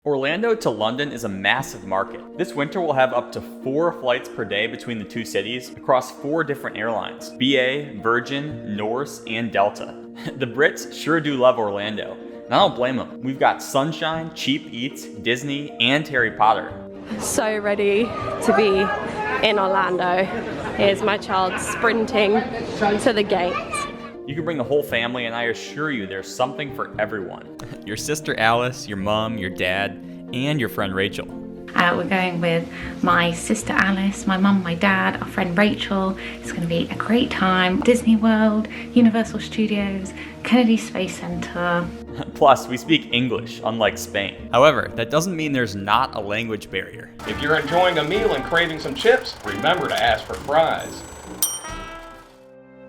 Orlando to London is a massive market. This winter we'll have up to 4 flights per day between the two cities across 4 different airlines: BA, Virgin, Norse, and Delta. The Brits sure do love Orlando, and I don't blame them. We've got sunshine, cheap eats, Disney, and Harry Potter. So ready to be in Orlando. Here's my child sprinting to the gate. You can bring the whole family, and I assure you there's something for everyone. Your sister Alice, your mom, your dad, and your friend Rachel. We're going with my sister Alice, my mum, my dad, our friend Rachel. It's going to be a great time. Disney World, Universal Studios, Kennedy Space Center. Plus, we speak English, unlike Spain. However, that doesn't mean there's not a language barrier. If you're enjoying a meal and craving some chips, remember to ask for fries.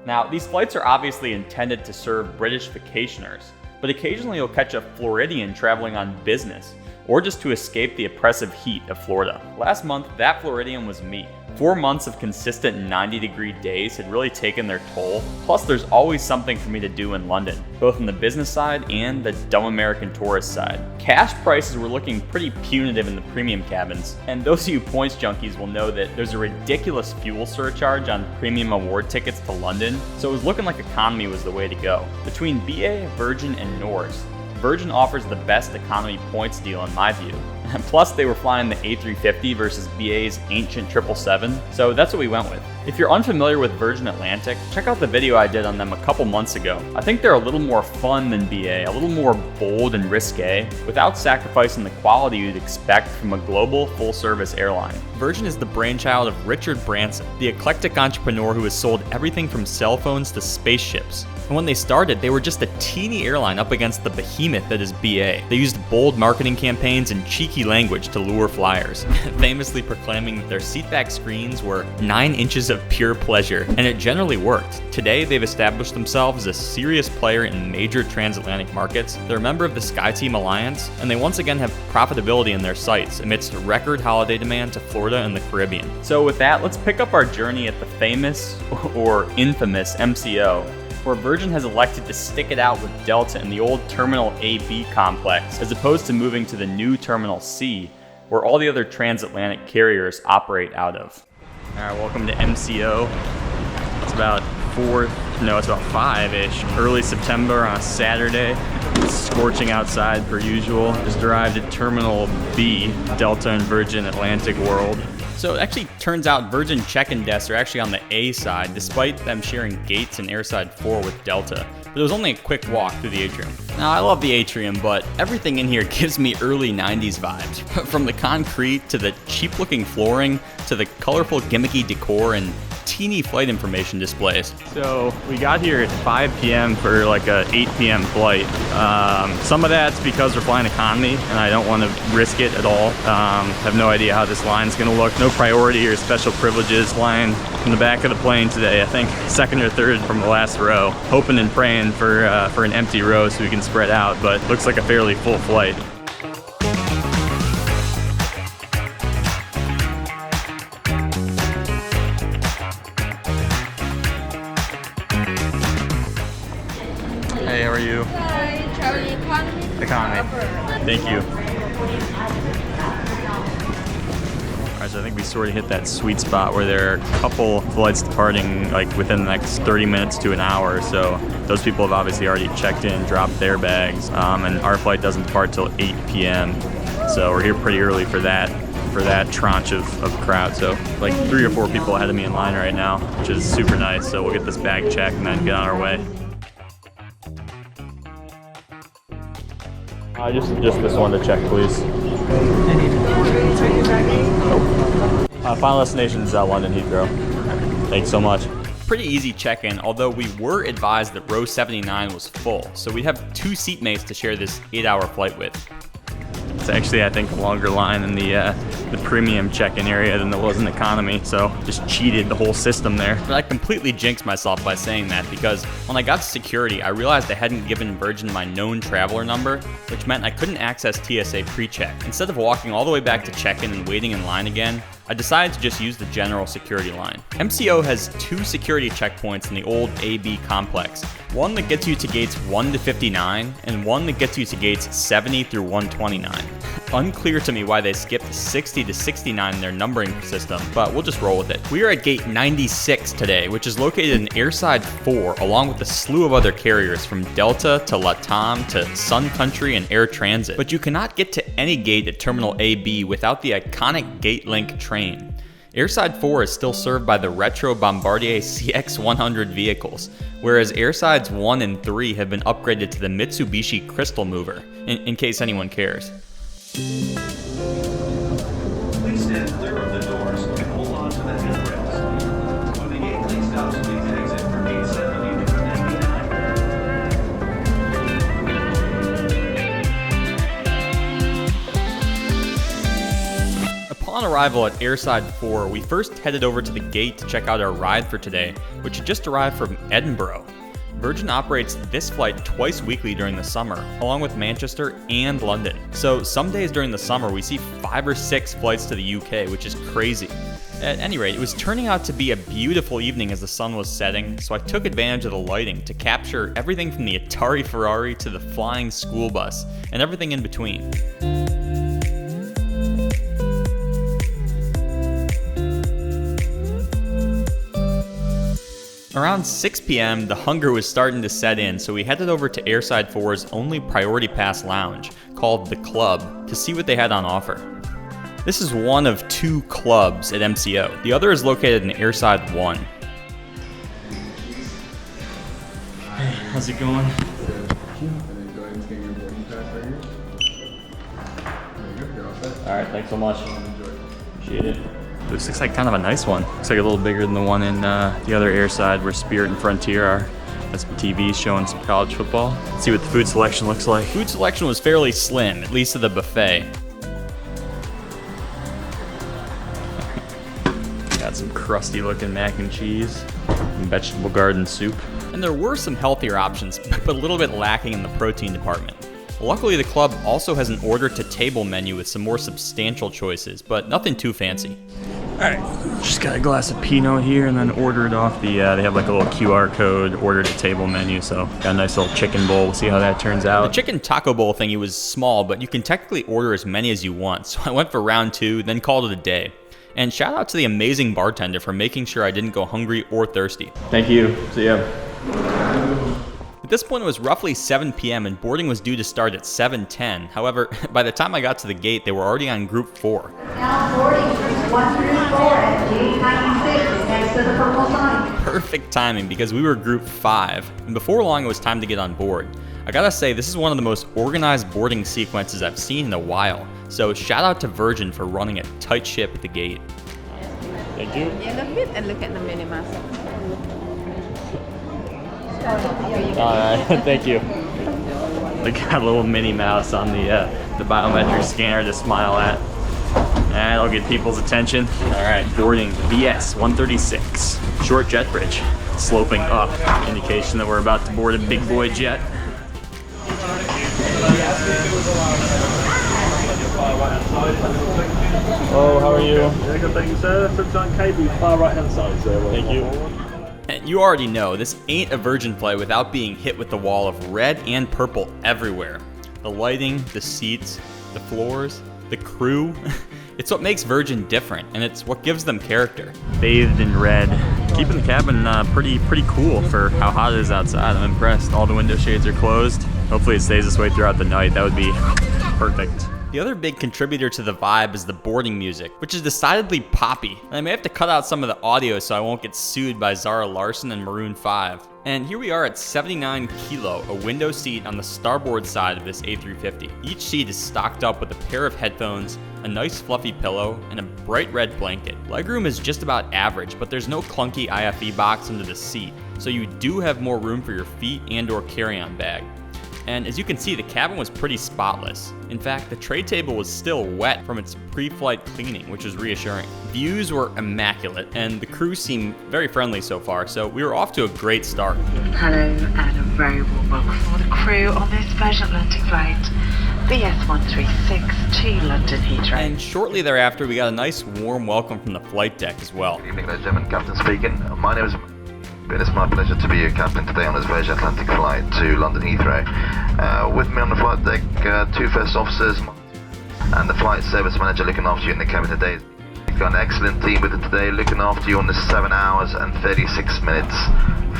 Now, these flights are obviously intended to serve British vacationers, but occasionally you'll catch a Floridian traveling on business, or just to escape the oppressive heat of Florida. Last month, that Floridian was me. 4 months of consistent 90-degree days had really taken their toll, plus there's always something for me to do in London, both on the business side and the dumb American tourist side. Cash prices were looking pretty punitive in the premium cabins, and those of you points junkies will know that there's a ridiculous fuel surcharge on premium award tickets to London, so it was looking like economy was the way to go. Between BA, Virgin, and Norse, Virgin offers the best economy points deal in my view. Plus, they were flying the A350 versus BA's ancient 777, so that's what we went with. If you're unfamiliar with Virgin Atlantic, check out the video I did on them a couple months ago. I think they're a little more fun than BA, a little more bold and risque, without sacrificing the quality you'd expect from a global, full-service airline. Virgin is the brainchild of Richard Branson, the eclectic entrepreneur who has sold everything from cell phones to spaceships. And when they started, they were just a teeny airline up against the behemoth that is BA. They used bold marketing campaigns and cheeky language to lure flyers, famously proclaiming that their seatback screens were 9 inches of pure pleasure, and it generally worked. Today, they've established themselves as a serious player in major transatlantic markets. They're a member of the SkyTeam Alliance, and they once again have profitability in their sights amidst record holiday demand to Florida and the Caribbean. So with that, let's pick up our journey at the famous, or infamous, MCO, where Virgin has elected to stick it out with Delta in the old Terminal AB complex, as opposed to moving to the new Terminal C, where all the other transatlantic carriers operate out of. Alright, welcome to MCO. It's about 5-ish, early September on a Saturday. It's scorching outside per usual. Just arrived at Terminal B, Delta and Virgin Atlantic World. So it actually turns out Virgin check-in desks are actually on the A side, despite them sharing gates in airside 4 with Delta. But it was only a quick walk through the atrium. Now, I love the atrium, but everything in here gives me early 90s vibes. From the concrete, to the cheap-looking flooring, to the colorful gimmicky decor and teeny flight information displays. So we got here at 5 p.m. for like a 8 p.m. flight. Some of that's because we're flying economy and I don't want to risk it at all. Have no idea how this line's gonna look. No priority or special privileges. Flying in the back of the plane today. I think second or third from the last row. Hoping and praying for an empty row so we can spread out, but looks like a fairly full flight. Hey, how are you? Hi, traveling economy? Economy. Thank you. Alright, so I think we sort of hit that sweet spot where there are a couple flights departing like within the next 30 minutes to an hour. So those people have obviously already checked in, dropped their bags, and our flight doesn't depart till 8 p.m. So we're here pretty early for that tranche of crowd. So like 3 or 4 people ahead of me in line right now, which is super nice. So we'll get this bag checked and then get on our way. Just this one to check, please. Final destination is London Heathrow. Thanks so much. Pretty easy check-in, although we were advised that row 79 was full, so we'd have 2 seatmates to share this 8-hour flight with. It's actually, I think, a longer line in the premium check-in area than there was in economy, so just cheated the whole system there. But I completely jinxed myself by saying that, because when I got to security, I realized I hadn't given Virgin my known traveler number, which meant I couldn't access TSA pre-check. Instead of walking all the way back to check-in and waiting in line again, I decided to just use the general security line. MCO has 2 security checkpoints in the old AB complex. One that gets you to gates 1 to 59, and one that gets you to gates 70 through 129. unclear to me why they skipped 60 to 69 in their numbering system, but we'll just roll with it. We are at gate 96 today, which is located in Airside 4, along with a slew of other carriers from Delta to LATAM to Sun Country and Air Transit. But you cannot get to any gate at Terminal AB without the iconic GateLink train. Airside 4 is still served by the retro Bombardier CX-100 vehicles, whereas Airsides 1 and 3 have been upgraded to the Mitsubishi Crystal Mover, in case anyone cares. Please stand clear of the doors and hold on to the handrails. When the gate cleans out, please exit for gate 70-99. Upon arrival at Airside 4, we first headed over to the gate to check out our ride for today, which had just arrived from Edinburgh. Virgin operates this flight twice weekly during the summer, along with Manchester and London. So some days during the summer we see 5 or 6 flights to the UK, which is crazy. At any rate, it was turning out to be a beautiful evening as the sun was setting, so I took advantage of the lighting to capture everything from the Atari Ferrari to the flying school bus, and everything in between. Around 6 p.m., the hunger was starting to set in, so we headed over to Airside 4's only priority pass lounge, called The Club, to see what they had on offer. This is one of 2 clubs at MCO. The other is located in Airside 1. Hey, how's it going? Alright, thanks so much. Appreciate it. This looks like kind of a nice one. Looks like a little bigger than the one in the other Airside where Spirit and Frontier are. That's some TVs showing some college football. Let's see what the food selection looks like. Food selection was fairly slim, at least at the buffet. Got some crusty looking mac and cheese and vegetable garden soup. And there were some healthier options, but a little bit lacking in the protein department. Luckily, the club also has an order-to-table menu with some more substantial choices, but nothing too fancy. Alright, just got a glass of Pinot here and then ordered off the, they have like a little QR code order-to-table menu, so got a nice little chicken bowl. We'll see how that turns out. The chicken taco bowl thingy was small, but you can technically order as many as you want, so I went for round 2, then called it a day. And shout out to the amazing bartender for making sure I didn't go hungry or thirsty. Thank you. See ya. At this point, it was roughly 7 p.m. and boarding was due to start at 7:10. However, by the time I got to the gate, they were already on Group 4. Now boarding groups 1 through 4 at gate 96 next to the purple sign. Perfect timing because we were Group 5, and before long it was time to get on board. I gotta say, this is one of the most organized boarding sequences I've seen in a while, so shout out to Virgin for running a tight ship at the gate. Thank you. Yellow bit and look at the mini mask. Alright, thank you. They got a little Minnie Mouse on the biometric scanner to smile at. That'll get people's attention. Alright, boarding VS 136. Short jet bridge. Sloping up. Indication that we're about to board a big boy jet. Oh, how are you? Yeah, good, thank you, sir. Flips on cable, far right hand side, sir. Thank you. And you already know, this ain't a Virgin flight without being hit with the wall of red and purple everywhere. The lighting, the seats, the floors, the crew. It's what makes Virgin different, and it's what gives them character. Bathed in red. Keeping the cabin pretty cool for how hot it is outside. I'm impressed. All the window shades are closed. Hopefully it stays this way throughout the night. That would be perfect. The other big contributor to the vibe is the boarding music, which is decidedly poppy. And I may have to cut out some of the audio so I won't get sued by Zara Larsson and Maroon 5. And here we are at 79 Kilo, a window seat on the starboard side of this A350. Each seat is stocked up with a pair of headphones, a nice fluffy pillow, and a bright red blanket. Legroom is just about average, but there's no clunky IFE box under the seat, so you do have more room for your feet and/or carry-on bag. And as you can see, the cabin was pretty spotless. In fact, the tray table was still wet from its pre-flight cleaning, which was reassuring. Views were immaculate, and the crew seemed very friendly so far, so we were off to a great start. Hello, and a very warm welcome for the crew on this Virgin Atlantic flight, VS136 to London Heathrow. And shortly thereafter, we got a nice warm welcome from the flight deck as well. Good evening, ladies and gentlemen. Captain speaking. My name is... It's my pleasure to be your captain today on this Virgin Atlantic flight to London Heathrow. With me on the flight deck, 2 first officers, and the flight service manager looking after you in the cabin today. You've got an excellent team with it today, looking after you on this 7 hours and 36 minutes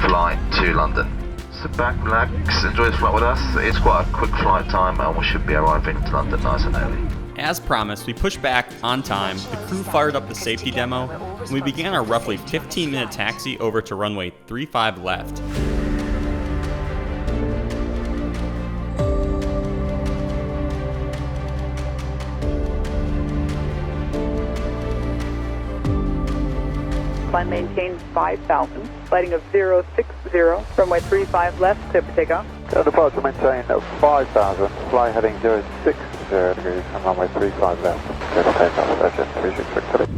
flight to London. Sit back, relax, enjoy this flight with us. It's quite a quick flight time and we should be arriving to London nice and early. As promised, we pushed back on time, the crew fired up the safety demo, and we began our roughly 15-minute taxi over to runway 35 left. Climb maintain 5,000, lighting of 060, runway 35 left, clear for takeoff. Departure maintain 5,000, fly heading 060 degrees and runway 35 left, clear for takeoff, Virgin 366.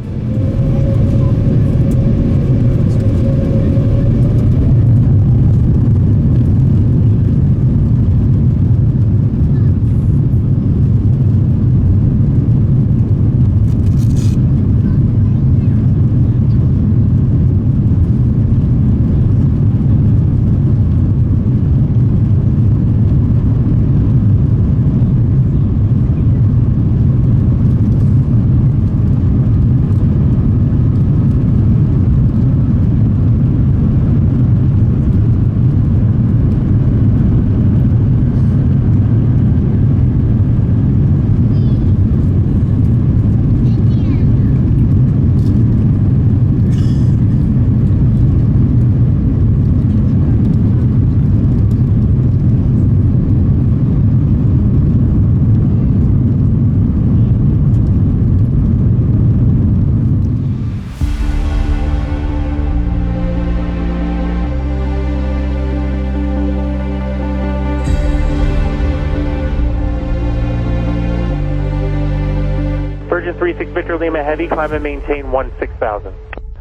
Virgin 36 Victor Lima Heavy, climb and maintain 16,000.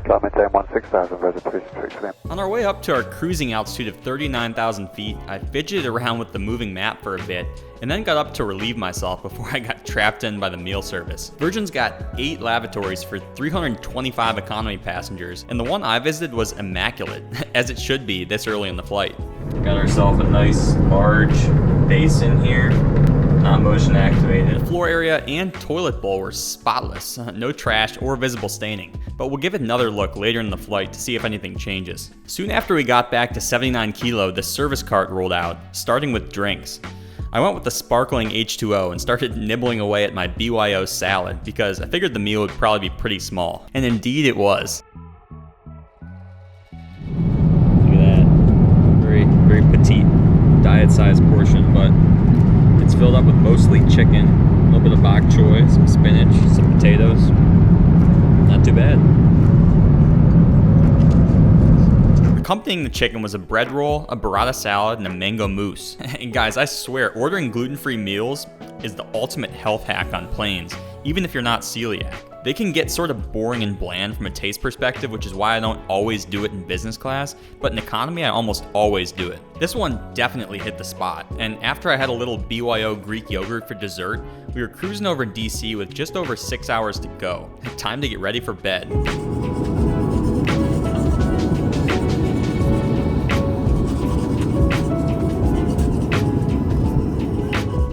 Climb and maintain 16,000, Virgin 36 Lima. On our way up to our cruising altitude of 39,000 feet, I fidgeted around with the moving map for a bit, and then got up to relieve myself before I got trapped in by the meal service. Virgin's got 8 lavatories for 325 economy passengers, and the one I visited was immaculate, as it should be this early in the flight. Got ourselves a nice large basin here. Not motion activated. The floor area and toilet bowl were spotless, no trash or visible staining, but we'll give it another look later in the flight to see if anything changes. Soon after we got back to 79 Kilo, the service cart rolled out, starting with drinks. I went with the sparkling H2O and started nibbling away at my BYO salad because I figured the meal would probably be pretty small, and indeed it was. Look at that, very petite, diet-sized portion, but it's filled up with mostly chicken, a little bit of bok choy, some spinach, some potatoes. Not too bad. Accompanying the chicken was a bread roll, a burrata salad, and a mango mousse. And guys, I swear, ordering gluten-free meals is the ultimate health hack on planes, even if you're not celiac. They can get sort of boring and bland from a taste perspective, which is why I don't always do it in business class, but in economy I almost always do it. This one definitely hit the spot, and after I had a little BYO Greek yogurt for dessert, we were cruising over DC with just over 6 hours to go. Time to get ready for bed.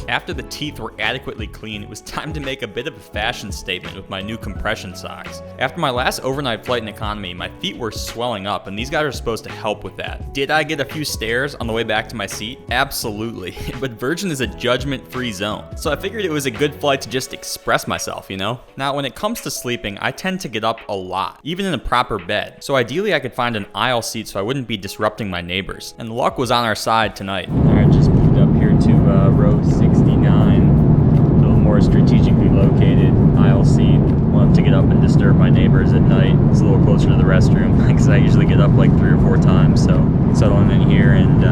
After the teeth were adequately clean, it was time to make a bit of a fashion statement with my new compression socks. After my last overnight flight in economy, my feet were swelling up, and these guys are supposed to help with that. Did I get a few stares on the way back to my seat? Absolutely, but Virgin is a judgment-free zone, so I figured it was a good flight to just express myself, you know? Now, when it comes to sleeping, I tend to get up a lot, even in a proper bed, so ideally I could find an aisle seat so I wouldn't be disrupting my neighbors, and luck was on our side tonight. Alright, just moved up here to row 69, a little more strategically located aisle seat. Won't have to get up and disturb my neighbors at night. It's a little closer to the restroom because I usually get up like 3 or 4 times, so settling in here and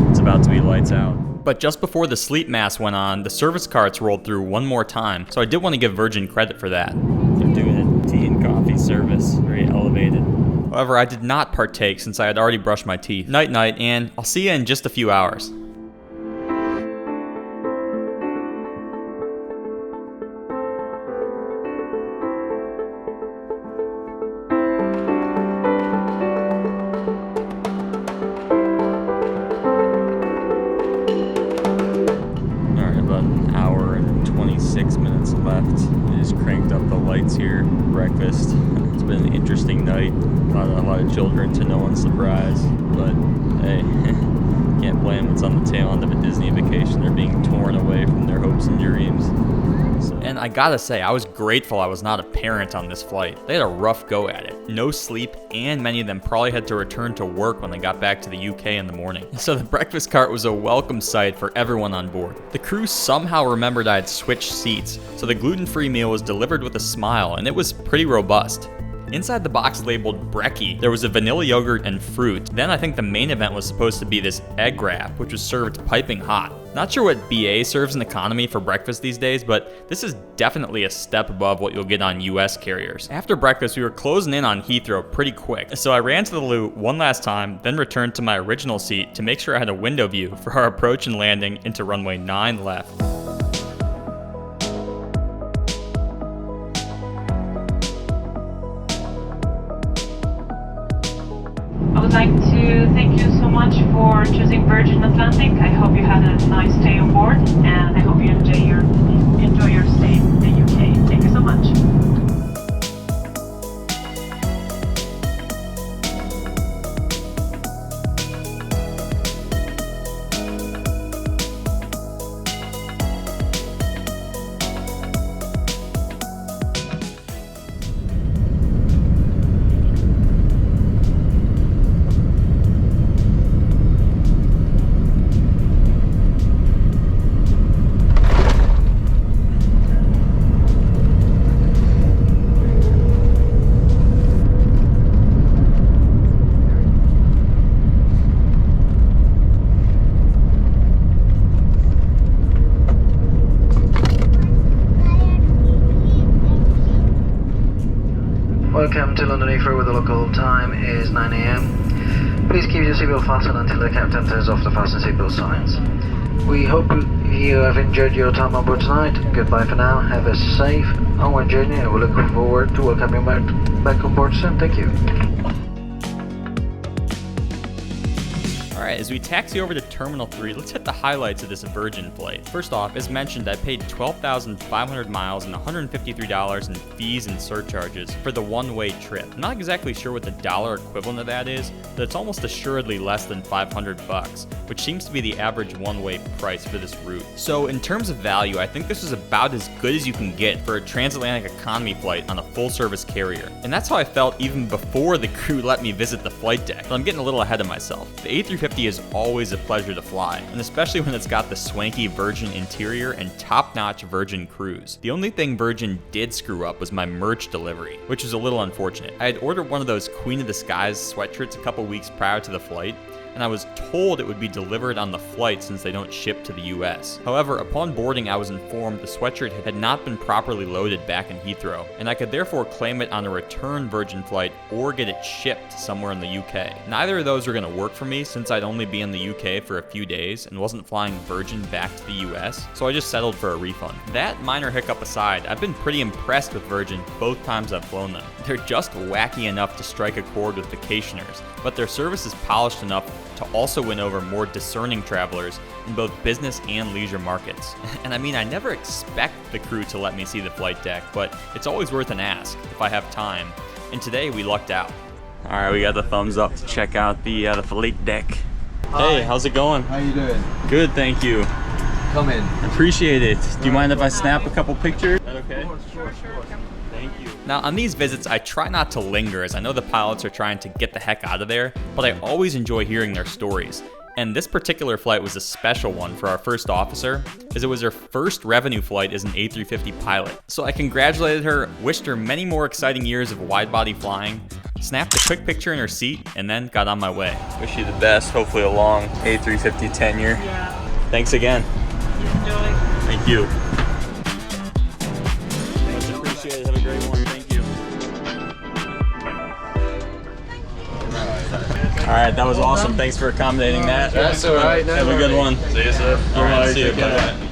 it's about to be lights out. But just before the sleep mask went on, the service carts rolled through one more time, so I did want to give Virgin credit for that. They're doing a tea and coffee service, very elevated. However, I did not partake since I had already brushed my teeth. Night night, and I'll see you in just a few hours. Alright, about an hour and 26 minutes left. just cranked up the lights here. Breakfast. It's been an interesting night. A lot of children to no one's surprise. But hey, can't blame them. It's on the tail end of a Disney vacation. They're being torn away from their hopes and dreams. And I gotta say, I was grateful I was not a parent on this flight. They had a rough go at it. No sleep, and many of them probably had to return to work when they got back to the UK in the morning. So the breakfast cart was a welcome sight for everyone on board. The crew somehow remembered I had switched seats, so the gluten-free meal was delivered with a smile, and it was pretty robust. Inside the box labeled brekkie, there was a vanilla yogurt and fruit. Then I think the main event was supposed to be this egg wrap, which was served piping hot. Not sure what BA serves in economy for breakfast these days, but this is definitely a step above what you'll get on US carriers. After breakfast, we were closing in on Heathrow pretty quick, so I ran to the loo one last time, then returned to my original seat to make sure I had a window view for our approach and landing into runway 9 left. I would like to thank you so much for choosing Virgin Atlantic. I hope you had a nice stay on board, and I hope you enjoy your stay in the UK. Thank you so much. Welcome to London Heathrow, where the local time is 9 AM. Please keep your seatbelt fastened until the captain turns off the fasten seatbelt signs. We hope you have enjoyed your time on board tonight. Goodbye for now. Have a safe, onward journey, and we look forward to welcoming you back on board soon. Thank you. Alright, as we taxi over to Terminal 3, let's hit the highlights of this Virgin flight. First off, as mentioned, I paid 12,500 miles and $153 in fees and surcharges for the one-way trip. I'm not exactly sure what the dollar equivalent of that is, but it's almost assuredly less than $500, which seems to be the average one-way price for this route. So in terms of value, I think this is about as good as you can get for a transatlantic economy flight on a full-service carrier. And that's how I felt even before the crew let me visit the flight deck, but I'm getting a little ahead of myself. The A350 is always a pleasure to fly, and especially when it's got the swanky Virgin interior and top-notch Virgin crews. The only thing Virgin did screw up was my merch delivery, which was a little unfortunate. I had ordered one of those Queen of the Skies sweatshirts a couple weeks prior to the flight, and I was told it would be delivered on the flight since they don't ship to the US. However, upon boarding, I was informed the sweatshirt had not been properly loaded back in Heathrow, and I could therefore claim it on a return Virgin flight or get it shipped somewhere in the UK. Neither of those were going to work for me since I'd only be in the UK for a few days and wasn't flying Virgin back to the US, so I just settled for a refund. That minor hiccup aside, I've been pretty impressed with Virgin both times I've flown them. They're just wacky enough to strike a chord with vacationers, but their service is polished enough to also win over more discerning travelers in both business and leisure markets. And I mean, I never expect the crew to let me see the flight deck, but it's always worth an ask if I have time. And today we lucked out. All right, we got the thumbs up to check out the flight deck. Hi. Hey, how's it going? How you doing? Good, thank you. Come in. Appreciate it. Do you mind if I snap a couple pictures? Is that okay? Sure. Thank you. Now, on these visits, I try not to linger as I know the pilots are trying to get the heck out of there, but I always enjoy hearing their stories. And this particular flight was a special one for our first officer, as it was her first revenue flight as an A350 pilot. So I congratulated her, wished her many more exciting years of wide-body flying, snapped a quick picture in her seat, and then got on my way. Wish you the best, hopefully a long A350 tenure. Yeah. Thanks again. Enjoy. Thank you. Much appreciated. Have a great one. Thank you. All right, that was awesome. Thanks for accommodating that. That's all right. Have a good one. See you, sir. All right, see you. Bye.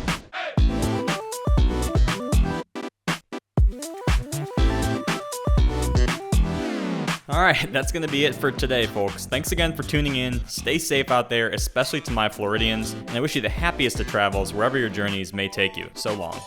All right, that's going to be it for today, folks. Thanks again for tuning in. Stay safe out there, especially to my Floridians, and I wish you the happiest of travels wherever your journeys may take you. So long.